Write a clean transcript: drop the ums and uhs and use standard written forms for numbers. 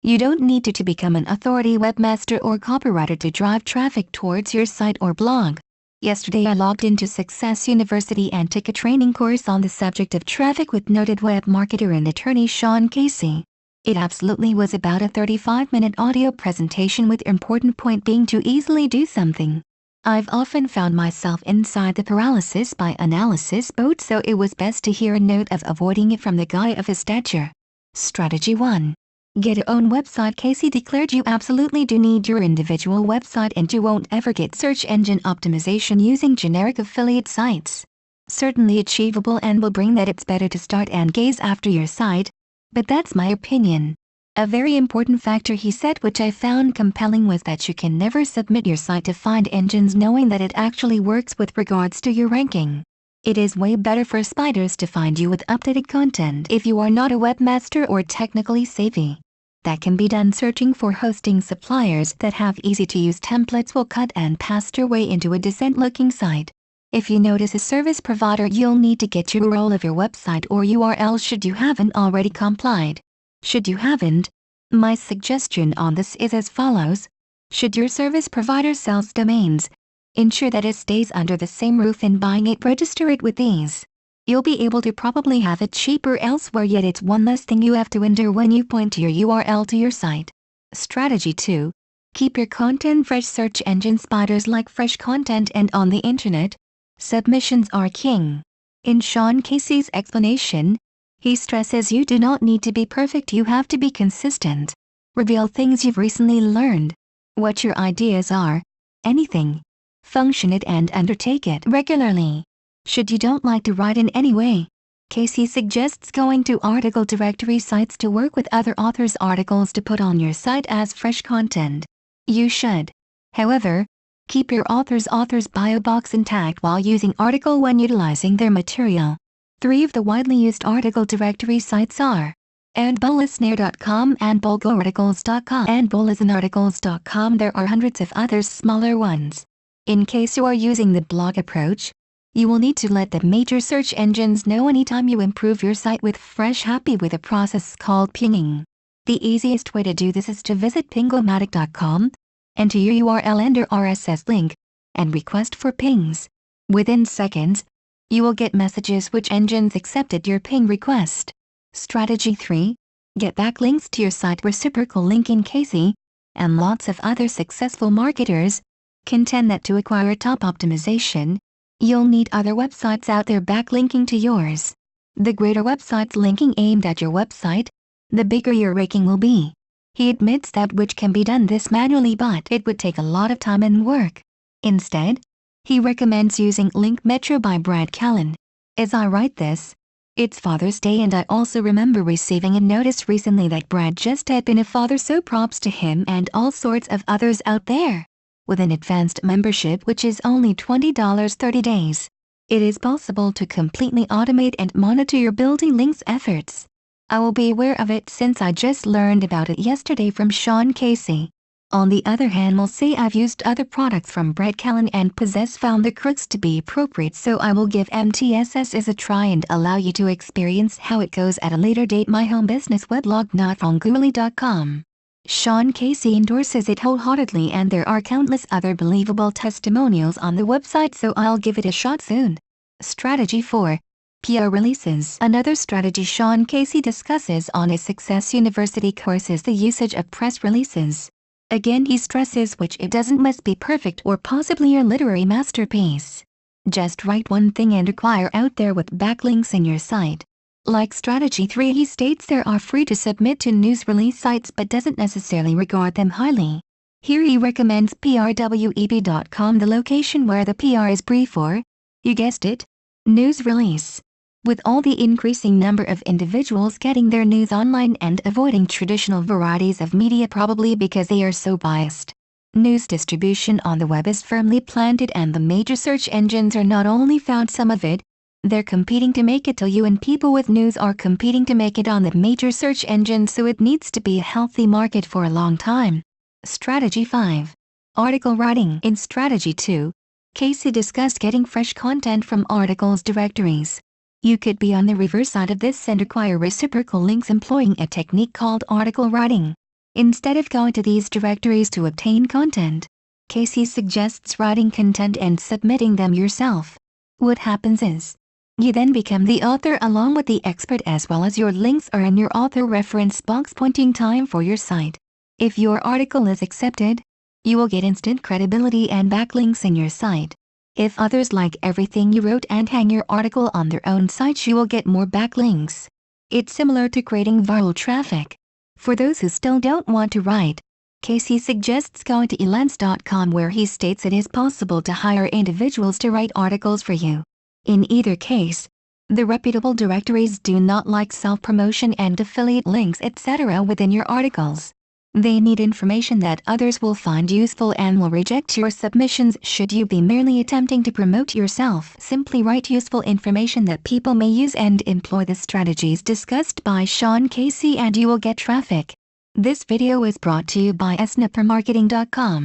You don't need to become an authority webmaster or copywriter to drive traffic towards your site or blog. Yesterday I logged into Success University and took a training course on the subject of traffic with noted web marketer and attorney Shawn Casey. It absolutely was about a 35-minute audio presentation with important point being to easily do something. I've often found myself inside the paralysis by analysis boat, so it was best to hear a note of avoiding it from the guy of his stature. Strategy 1. Get your own website. Casey declared you absolutely do need your individual website and you won't ever get search engine optimization using generic affiliate sites. Certainly achievable and will bring that. It's better to start and gaze after your site, but that's my opinion. A very important factor he said, which I found compelling, was that you can never submit your site to find engines knowing that it actually works with regards to your ranking. It is way better for spiders to find you with updated content if you are not a webmaster or technically savvy. That can be done searching for hosting suppliers that have easy-to-use templates will cut and paste your way into a decent-looking site. If you notice a service provider, you'll need to get your URL of your website or URL should you haven't already complied. Should you haven't, my suggestion on this is as follows. Should your service provider sells domains, ensure that it stays under the same roof and buying it, register it with these. You'll be able to probably have it cheaper elsewhere, yet it's one less thing you have to endure when you point to your URL to your site. Strategy 2. Keep your content fresh. Search engine spiders like fresh content, and on the internet, submissions are king. In Shawn Casey's explanation, he stresses you do not need to be perfect, you have to be consistent. Reveal things you've recently learned, what your ideas are, anything. Function it and undertake it regularly. Should you don't like to write in any way, Casey suggests going to article directory sites to work with other authors' articles to put on your site as fresh content. You should, however, keep your author's bio box intact while using article when utilizing their material. 3 of the widely used article directory sites are andbolisnare.com and bulgarticles.com and bulisanarticles.com. There are hundreds of others, smaller ones. In case you are using the blog approach, you will need to let the major search engines know anytime you improve your site with fresh. Happy with a process called pinging. The easiest way to do this is to visit pingomatic.com, enter your URL and your RSS link, and request for pings. Within seconds, you will get messages which engines accepted your ping request. Strategy 3. Get backlinks to your site. Reciprocal linking. Casey and lots of other successful marketers contend that to acquire top optimization, you'll need other websites out there backlinking to yours. The greater websites linking aimed at your website, the bigger your ranking will be. He admits that which can be done this manually, but it would take a lot of time and work. Instead, he recommends using Link Metro by Brad Callen. As I write this, it's Father's Day, and I also remember receiving a notice recently that Brad just had been a father, so props to him and all sorts of others out there. With an advanced membership, which is only $20 30 days, it is possible to completely automate and monitor your building links efforts. I will be aware of it since I just learned about it yesterday from Shawn Casey. On the other hand, we'll say I've used other products from Brad Callen and found the crooks to be appropriate, so I will give MTSS as a try and allow you to experience how it goes at a later date. My home business weblog, notfromgooly.com. Shawn Casey endorses it wholeheartedly, and there are countless other believable testimonials on the website, so I'll give it a shot soon. Strategy 4. PR releases. Another strategy Shawn Casey discusses on his Success University course is the usage of press releases. Again, he stresses which it doesn't must be perfect or possibly your literary masterpiece. Just write one thing and acquire out there with backlinks in your site. Like strategy 3, he states there are free to submit to news release sites but doesn't necessarily regard them highly. Here he recommends prweb.com, the location where the PR is brief for, you guessed it, news release. With all the increasing number of individuals getting their news online and avoiding traditional varieties of media, probably because they are so biased, news distribution on the web is firmly planted, and the major search engines are not only found some of it, they're competing to make it to you, and people with news are competing to make it on the major search engines, so it needs to be a healthy market for a long time. Strategy 5. Article writing. In Strategy 2, Casey discussed getting fresh content from articles directories. You could be on the reverse side of this and acquire reciprocal links employing a technique called article writing. Instead of going to these directories to obtain content, Casey suggests writing content and submitting them yourself. What happens is, you then become the author along with the expert, as well as your links are in your author reference box pointing time for your site. If your article is accepted, you will get instant credibility and backlinks in your site. If others like everything you wrote and hang your article on their own site, you will get more backlinks. It's similar to creating viral traffic. For those who still don't want to write, Casey suggests going to elance.com, where he states it is possible to hire individuals to write articles for you. In either case, the reputable directories do not like self-promotion and affiliate links, etc. within your articles. They need information that others will find useful and will reject your submissions should you be merely attempting to promote yourself. Simply write useful information that people may use and employ the strategies discussed by Shawn Casey and you will get traffic. This video is brought to you by snappermarketing.com.